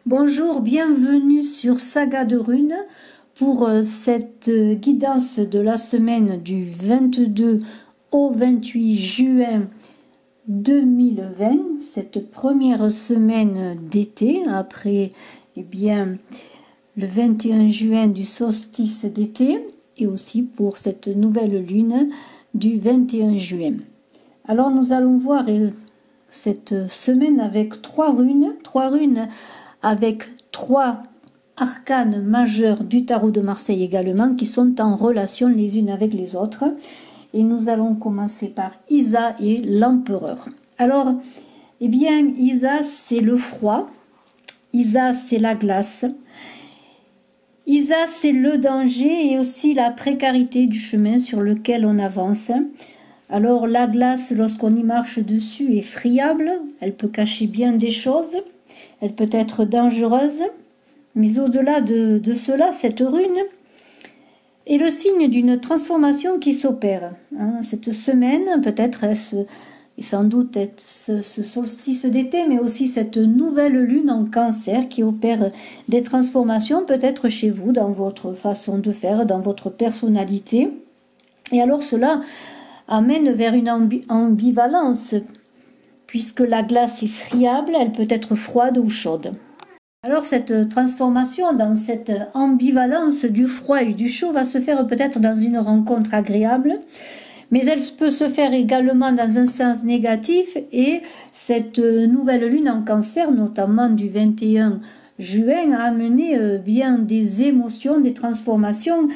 Bonjour, bienvenue sur Saga de Runes pour cette guidance de la semaine du 22 au 28 juin 2020, cette première semaine d'été après le 21 juin du solstice d'été et aussi pour cette nouvelle lune du 21 juin. Alors nous allons voir cette semaine avec trois runes avec trois arcanes majeures du tarot de Marseille également, qui sont en relation les unes avec les autres. Et nous allons commencer par Isa et l'empereur. Alors, Isa, c'est le froid. Isa, c'est la glace. Isa, c'est le danger et aussi la précarité du chemin sur lequel on avance. Alors, la glace, lorsqu'on y marche dessus, est friable. Elle peut cacher bien des choses. Elle peut être dangereuse, mais au-delà de cela, cette rune est le signe d'une transformation qui s'opère. Cette semaine, peut-être et sans doute ce solstice d'été, mais aussi cette nouvelle lune en Cancer qui opère des transformations, peut-être chez vous, dans votre façon de faire, dans votre personnalité. Et alors cela amène vers une ambivalence, puisque la glace est friable, elle peut être froide ou chaude. Alors cette transformation dans cette ambivalence du froid et du chaud va se faire peut-être dans une rencontre agréable, mais elle peut se faire également dans un sens négatif, et cette nouvelle lune en Cancer, notamment du 21 juin, a amené bien des émotions, des transformations,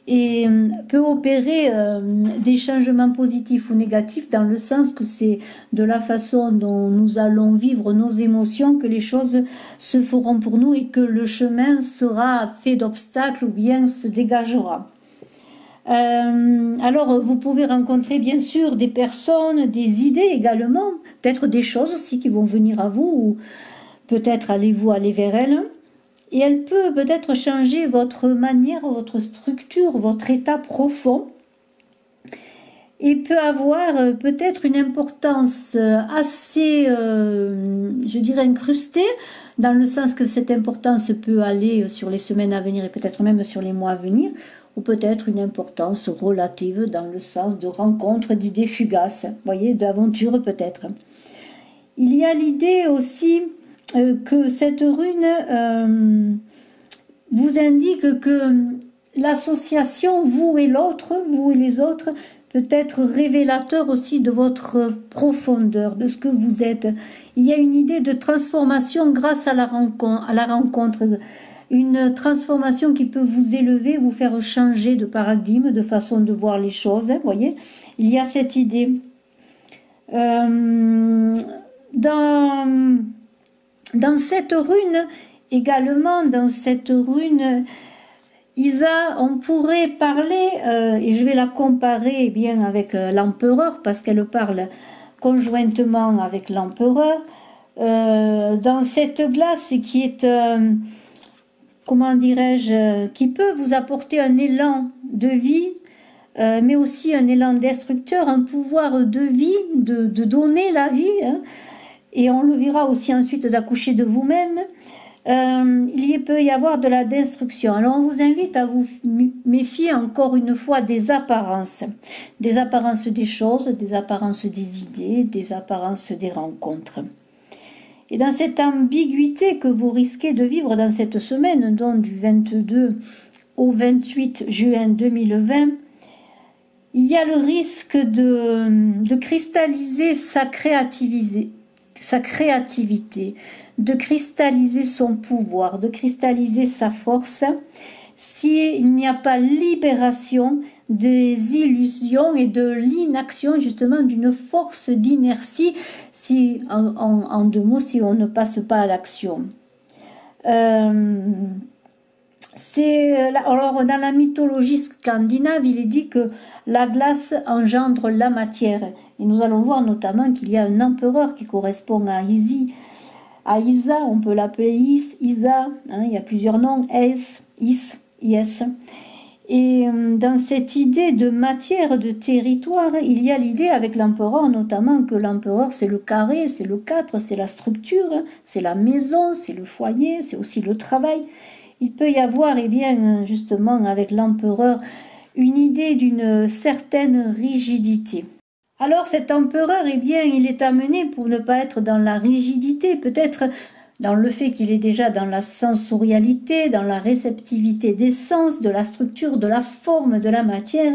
et peut opérer des changements positifs ou négatifs, dans le sens que c'est de la façon dont nous allons vivre nos émotions que les choses se feront pour nous et que le chemin sera fait d'obstacles ou bien se dégagera. Alors vous pouvez rencontrer bien sûr des personnes, des idées également, peut-être des choses aussi qui vont venir à vous, ou peut-être allez-vous aller vers elles. Et elle peut peut-être changer votre manière, votre structure, votre état profond, et peut avoir peut-être une importance assez, je dirais, incrustée, dans le sens que cette importance peut aller sur les semaines à venir et peut-être même sur les mois à venir, ou peut-être une importance relative dans le sens de rencontres, d'idées fugaces, voyez, d'aventures peut-être. Il y a l'idée aussi que cette rune vous indique que l'association, vous et l'autre, vous et les autres, peut être révélateur aussi de votre profondeur, de ce que vous êtes. Il y a une idée de transformation grâce à la rencontre, une transformation qui peut vous élever, vous faire changer de paradigme, de façon de voir les choses, hein, voyez. Il y a cette idée. Dans cette rune, également, Isa, on pourrait parler, et je vais la comparer bien avec l'empereur, parce qu'elle parle conjointement avec l'empereur, dans cette glace qui est, comment dirais-je, qui peut vous apporter un élan de vie, mais aussi un élan destructeur, un pouvoir de vie, de donner la vie, hein. Et on le verra aussi ensuite d'accoucher de vous-même. Il peut y avoir de la destruction. Alors on vous invite à vous méfier encore une fois des apparences des choses, des apparences des idées, des apparences des rencontres. Et dans cette ambiguïté que vous risquez de vivre dans cette semaine, donc du 22 au 28 juin 2020, il y a le risque de cristalliser sa créativité, de cristalliser son pouvoir, de cristalliser sa force, s'il n'y a pas libération des illusions et de l'inaction, justement d'une force d'inertie, si en deux mots, si on ne passe pas à l'action. Alors dans la mythologie scandinave, il est dit que la glace engendre la matière, et nous allons voir notamment qu'il y a un empereur qui correspond à Isa, on peut l'appeler Isa, hein, il y a plusieurs noms, Is, Et dans cette idée de matière, de territoire, il y a l'idée avec l'empereur notamment que l'empereur c'est le carré, c'est le 4, c'est la structure, c'est la maison, c'est le foyer, c'est aussi le travail. Il peut y avoir, eh bien, justement, avec l'empereur, une idée d'une certaine rigidité. Alors cet empereur, eh bien, il est amené pour ne pas être dans la rigidité, peut-être dans le fait qu'il est déjà dans la sensorialité, dans la réceptivité des sens, de la structure, de la forme, de la matière,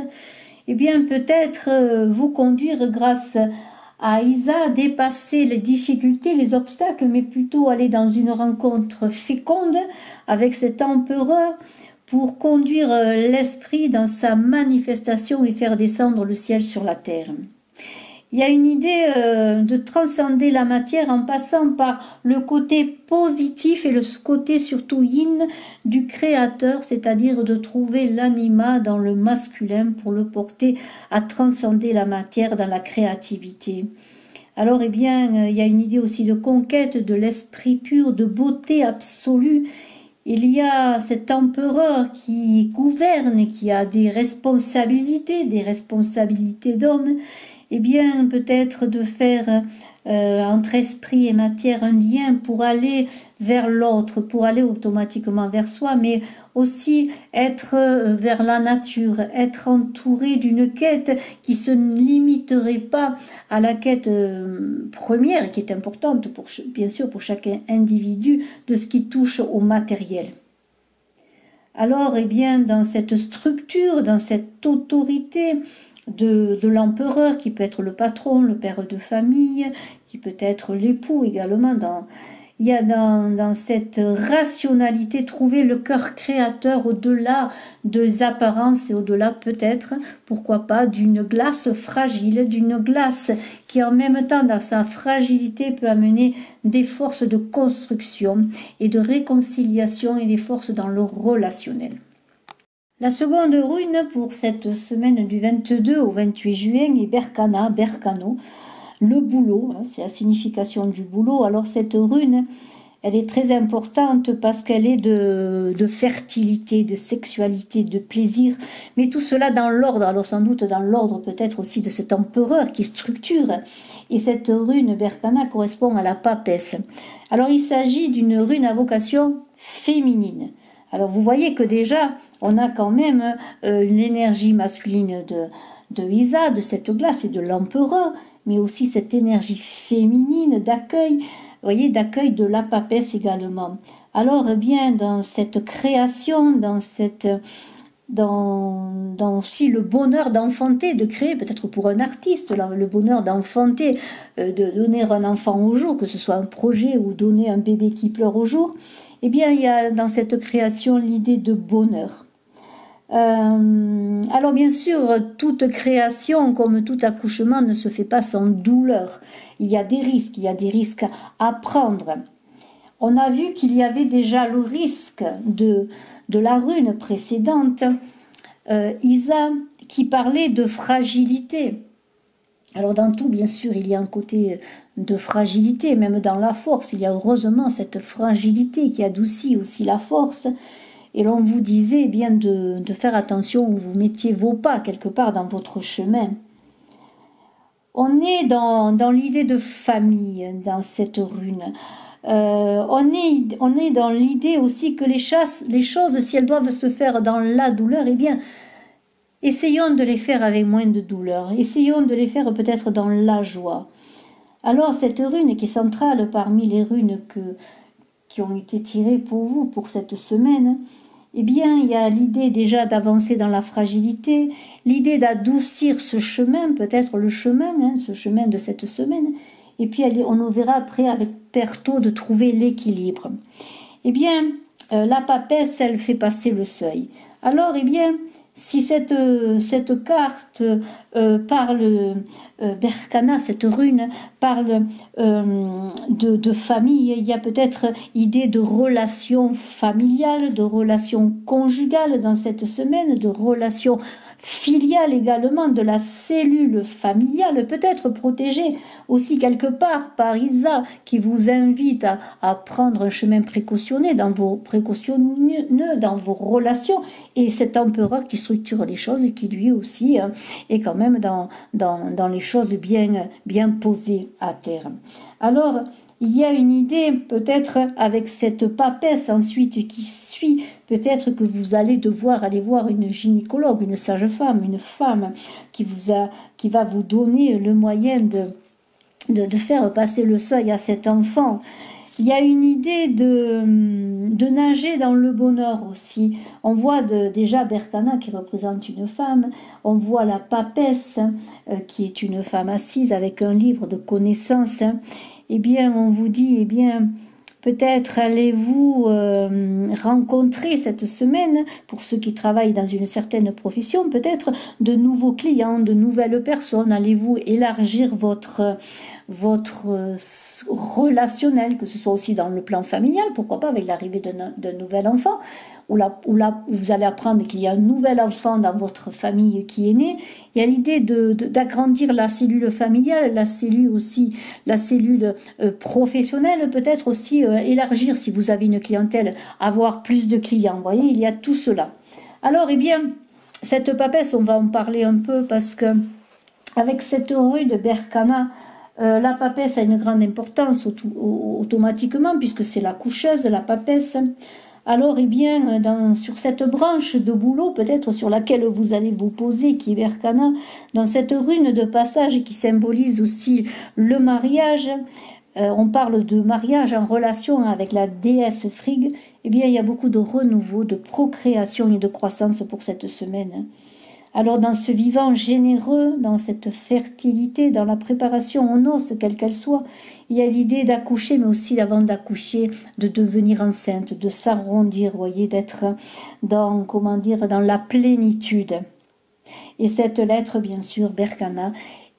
eh bien peut-être vous conduire grâce à Isa, dépasser les difficultés, les obstacles, mais plutôt aller dans une rencontre féconde avec cet empereur pour conduire l'esprit dans sa manifestation et faire descendre le ciel sur la terre. Il y a une idée de transcender la matière en passant par le côté positif et le côté surtout yin du créateur, c'est-à-dire de trouver l'anima dans le masculin pour le porter à transcender la matière dans la créativité. Alors, eh bien, il y a une idée aussi de conquête de l'esprit pur, de beauté absolue. Il y a cet empereur qui gouverne, qui a des responsabilités d'homme. Eh bien, peut-être de faire entre esprit et matière un lien pour aller vers l'autre, pour aller automatiquement vers soi, mais aussi être vers la nature, être entouré d'une quête qui se limiterait pas à la quête première, qui est importante pour, bien sûr pour chaque individu, de ce qui touche au matériel. Alors, eh bien, dans cette structure, dans cette autorité, de l'empereur, qui peut être le patron, le père de famille, qui peut être l'époux également. Il y a dans cette rationalité trouver le cœur créateur au-delà des apparences et au-delà peut-être, pourquoi pas, d'une glace fragile, d'une glace qui en même temps dans sa fragilité peut amener des forces de construction et de réconciliation et des forces dans le relationnel. La seconde rune pour cette semaine du 22 au 28 juin est Berkana, Berkano, le boulot, c'est la signification du boulot. Alors cette rune, elle est très importante parce qu'elle est de fertilité, de sexualité, de plaisir, mais tout cela dans l'ordre, alors sans doute dans l'ordre peut-être aussi de cet empereur qui structure. Et cette rune Berkana correspond à la papesse. Alors il s'agit d'une rune à vocation féminine. Alors vous voyez que déjà, on a quand même l'énergie masculine de Isa, de cette glace et de l'empereur, mais aussi cette énergie féminine d'accueil, vous voyez, d'accueil de la papesse également. Alors eh bien, dans cette création, dans aussi le bonheur d'enfanter, de créer, peut-être pour un artiste, le bonheur d'enfanter, de donner un enfant au jour, que ce soit un projet ou donner un bébé qui pleure au jour, eh bien, il y a dans cette création l'idée de bonheur. Alors bien sûr, toute création, comme tout accouchement, ne se fait pas sans douleur. Il y a des risques à prendre. On a vu qu'il y avait déjà le risque de la rune précédente, Isa, qui parlait de fragilité. Alors dans tout, bien sûr, il y a un côté de fragilité, même dans la force. Il y a heureusement cette fragilité qui adoucit aussi la force. Et l'on vous disait bien de faire attention où vous mettiez vos pas quelque part dans votre chemin. On est dans l'idée de famille, dans cette rune. On est dans l'idée aussi que les choses, si elles doivent se faire dans la douleur, eh bien, essayons de les faire avec moins de douleur. Essayons de les faire peut-être dans la joie. Alors, cette rune qui est centrale parmi les runes qui ont été tirées pour vous pour cette semaine, eh bien, il y a l'idée déjà d'avancer dans la fragilité, l'idée d'adoucir ce chemin, peut-être le chemin, ce chemin de cette semaine, et puis on verra après avec Perto de trouver l'équilibre. Eh bien, la papesse, elle fait passer le seuil. Alors, eh bien, si cette carte parle, Berkana, cette rune, parle de famille. Il y a peut-être idée de relations familiales, de relations conjugales dans cette semaine, de relations filiales également, de la cellule familiale, peut-être protégée aussi quelque part par Isa, qui vous invite à prendre un chemin précautionneux dans vos relations, et cet empereur qui structure les choses et qui lui aussi est quand même dans les choses bien posées à terre. Alors, il y a une idée, peut-être avec cette papesse ensuite qui suit, peut-être que vous allez devoir aller voir une gynécologue, une sage-femme, une femme qui va vous donner le moyen de faire passer le seuil à cet enfant. Il y a une idée de nager dans le bonheur aussi. On voit déjà Berkana qui représente une femme, on voit la papesse qui est une femme assise avec un livre de connaissances. Eh bien, on vous dit, eh bien, peut-être allez-vous rencontrer cette semaine, pour ceux qui travaillent dans une certaine profession, peut-être de nouveaux clients, de nouvelles personnes. Allez-vous élargir votre relationnel, que ce soit aussi dans le plan familial, pourquoi pas avec l'arrivée d'un nouvel enfant, où là, vous allez apprendre qu'il y a un nouvel enfant dans votre famille qui est né. Il y a l'idée d'agrandir la cellule familiale, la cellule professionnelle, peut-être aussi élargir, si vous avez une clientèle, avoir plus de clients. Vous voyez, il y a tout cela. Alors, eh bien, cette papesse, on va en parler un peu parce que avec cette rue de Berkana, la papesse a une grande importance automatiquement puisque c'est la coucheuse, la papesse. Alors, eh bien, sur cette branche de bouleau, peut-être sur laquelle vous allez vous poser, qui est Berkana, dans cette rune de passage qui symbolise aussi le mariage, on parle de mariage en relation avec la déesse Frigg, eh bien, il y a beaucoup de renouveau, de procréation et de croissance pour cette semaine. Alors, dans ce vivant généreux, dans cette fertilité, dans la préparation aux noces, quelle qu'elle soit, il y a l'idée d'accoucher, mais aussi avant d'accoucher, de devenir enceinte, de s'arrondir, voyez, d'être dans la plénitude. Et cette lettre, bien sûr, Berkana,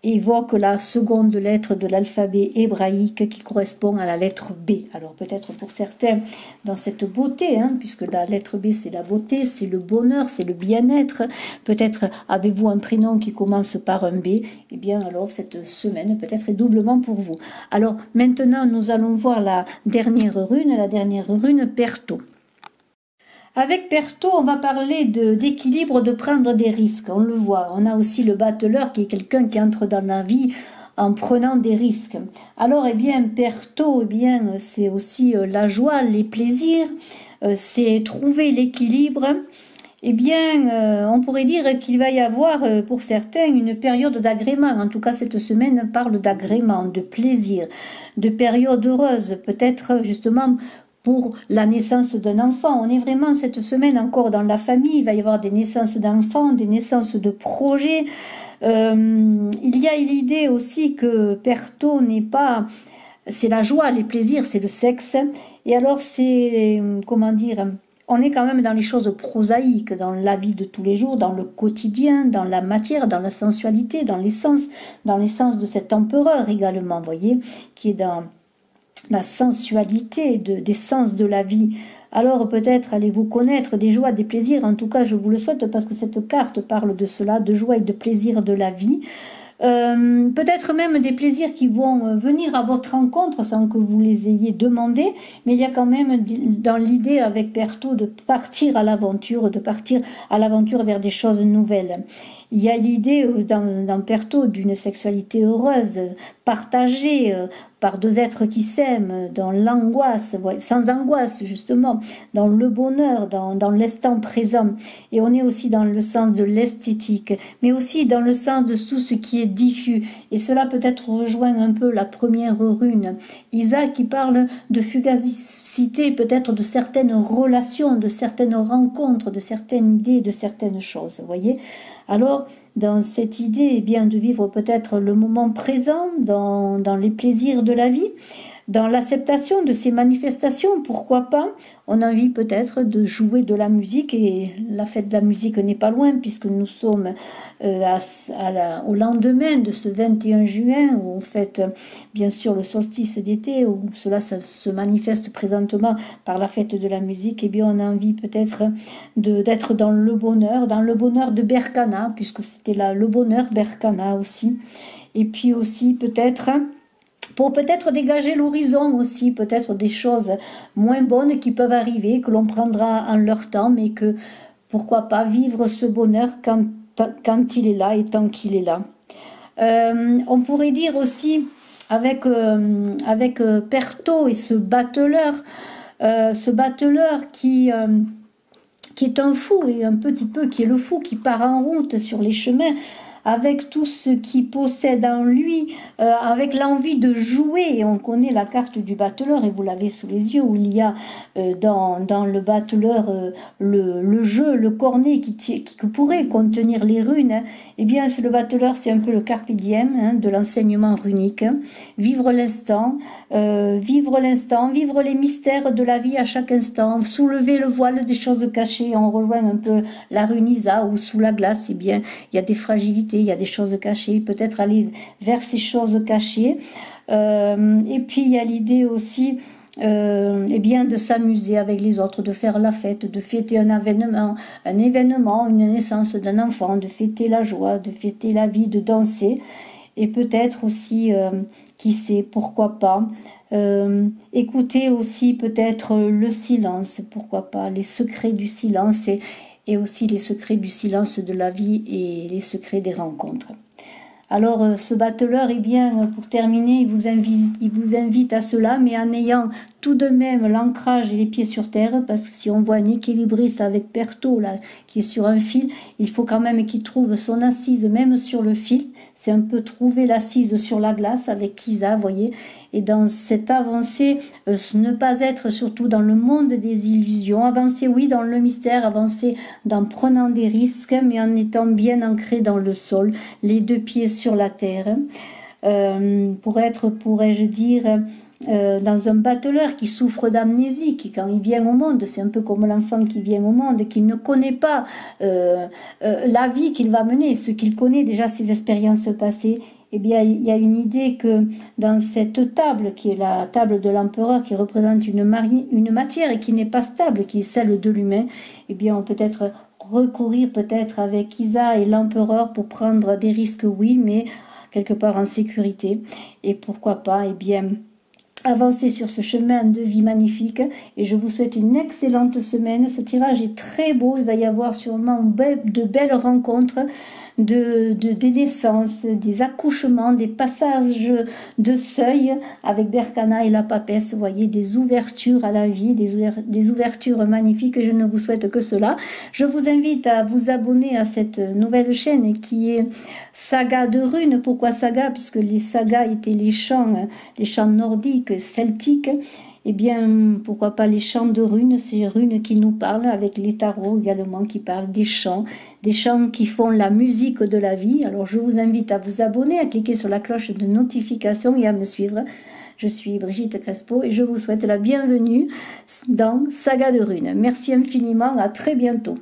évoque la seconde lettre de l'alphabet hébraïque qui correspond à la lettre B. Alors peut-être pour certains, dans cette beauté, puisque la lettre B c'est la beauté, c'est le bonheur, c'est le bien-être, peut-être avez-vous un prénom qui commence par un B, eh bien alors cette semaine peut-être est doublement pour vous. Alors maintenant nous allons voir la dernière rune Perto. Avec Perto, on va parler d'équilibre, de prendre des risques. On le voit. On a aussi le battleur qui est quelqu'un qui entre dans la vie en prenant des risques. Alors, eh bien, Perto, eh bien, c'est aussi la joie, les plaisirs, c'est trouver l'équilibre. Eh bien, on pourrait dire qu'il va y avoir pour certains une période d'agrément. En tout cas, cette semaine parle d'agrément, de plaisir, de période heureuse, peut-être justement pour la naissance d'un enfant. On est vraiment cette semaine encore dans la famille. Il va y avoir des naissances d'enfants, des naissances de projets. Il y a l'idée aussi que Perto n'est pas... C'est la joie, les plaisirs, c'est le sexe. Et alors c'est... On est quand même dans les choses prosaïques, dans la vie de tous les jours, dans le quotidien, dans la matière, dans la sensualité, dans l'essence de cet empereur également, vous voyez, qui est dans la sensualité des sens de la vie. Alors peut-être allez-vous connaître des joies, des plaisirs, en tout cas je vous le souhaite parce que cette carte parle de cela, de joie et de plaisir de la vie. Peut-être même des plaisirs qui vont venir à votre rencontre sans que vous les ayez demandés, mais il y a quand même dans l'idée avec Perto de partir à l'aventure, vers des choses nouvelles. Il y a l'idée dans Perto d'une sexualité heureuse, partagée par deux êtres qui s'aiment, dans l'angoisse, sans angoisse justement, dans le bonheur, dans l'instant présent. Et on est aussi dans le sens de l'esthétique, mais aussi dans le sens de tout ce qui est diffus. Et cela peut-être rejoint un peu la première rune, Isa, qui parle de fugacité, peut-être de certaines relations, de certaines rencontres, de certaines idées, de certaines choses, vous voyez. Alors, dans cette idée, eh bien, de vivre peut-être le moment présent, dans les plaisirs de la vie, dans l'acceptation de ces manifestations, pourquoi pas. On a envie peut-être de jouer de la musique, et la fête de la musique n'est pas loin, puisque nous sommes au lendemain de ce 21 juin, où on fête bien sûr le solstice d'été, où cela se manifeste présentement par la fête de la musique. Et bien on a envie peut-être d'être dans le bonheur de Berkana, puisque c'était là le bonheur Berkana aussi. Et puis aussi peut-être pour peut-être dégager l'horizon aussi, peut-être des choses moins bonnes qui peuvent arriver, que l'on prendra en leur temps, mais que pourquoi pas vivre ce bonheur quand il est là et tant qu'il est là. On pourrait dire aussi avec Perto et ce battleur qui est un fou, et un petit peu qui est le fou qui part en route sur les chemins, avec tout ce qu'il possède en lui, avec l'envie de jouer. Et on connaît la carte du battleur, et vous l'avez sous les yeux, où il y a dans le battleur le jeu, le cornet qui pourrait contenir les runes. Hein. Eh bien, le battleur, c'est un peu le carpe diem, hein, de l'enseignement runique. Vivre l'instant, vivre les mystères de la vie à chaque instant, soulever le voile des choses cachées. On rejoint un peu la runisa, où sous la glace, eh bien, il y a des fragilités, il y a des choses cachées, peut-être aller vers ces choses cachées. Et puis il y a l'idée aussi eh bien de s'amuser avec les autres, de faire la fête, de fêter un événement, une naissance d'un enfant, de fêter la joie, de fêter la vie, de danser. Et peut-être aussi, qui sait, pourquoi pas, écouter aussi peut-être le silence, pourquoi pas, les secrets du silence, et aussi les secrets du silence de la vie et les secrets des rencontres. Alors ce battleur, eh bien, pour terminer, il vous invite à cela, mais en ayant tout de même l'ancrage et les pieds sur terre, parce que si on voit un équilibriste avec Perto là, qui est sur un fil, il faut quand même qu'il trouve son assise même sur le fil. C'est un peu trouver l'assise sur la glace avec Kisa, vous voyez. Et dans cette avancée, ne pas être surtout dans le monde des illusions, avancer oui dans le mystère, avancer en prenant des risques, mais en étant bien ancré dans le sol, les deux pieds sur la terre, pour être, pourrais-je dire, dans un battleur qui souffre d'amnésie, qui quand il vient au monde, c'est un peu comme l'enfant qui vient au monde, qui ne connaît pas la vie qu'il va mener, ce qu'il connaît déjà, ses expériences passées. Eh bien, il y a une idée que dans cette table, qui est la table de l'empereur, qui représente une matière et qui n'est pas stable, qui est celle de l'humain, eh bien, on peut être recourir peut-être avec Isa et l'empereur pour prendre des risques, oui, mais quelque part en sécurité. Et pourquoi pas, eh bien, avancer sur ce chemin de vie magnifique. Et je vous souhaite une excellente semaine. Ce tirage est très beau. Il va y avoir sûrement de belles rencontres, des naissances, des accouchements, des passages de seuil avec Berkana et la papesse. Vous voyez, des ouvertures à la vie, des ouvertures magnifiques. Je ne vous souhaite que cela. Je vous invite à vous abonner à cette nouvelle chaîne qui est Saga de runes. Pourquoi saga? Puisque les sagas étaient les chants nordiques, celtiques. Eh bien, pourquoi pas les chants de runes, ces runes qui nous parlent, avec les tarots également qui parlent des chants qui font la musique de la vie. Alors je vous invite à vous abonner, à cliquer sur la cloche de notification et à me suivre. Je suis Brigitte Crespo et je vous souhaite la bienvenue dans Saga de runes. Merci infiniment, à très bientôt.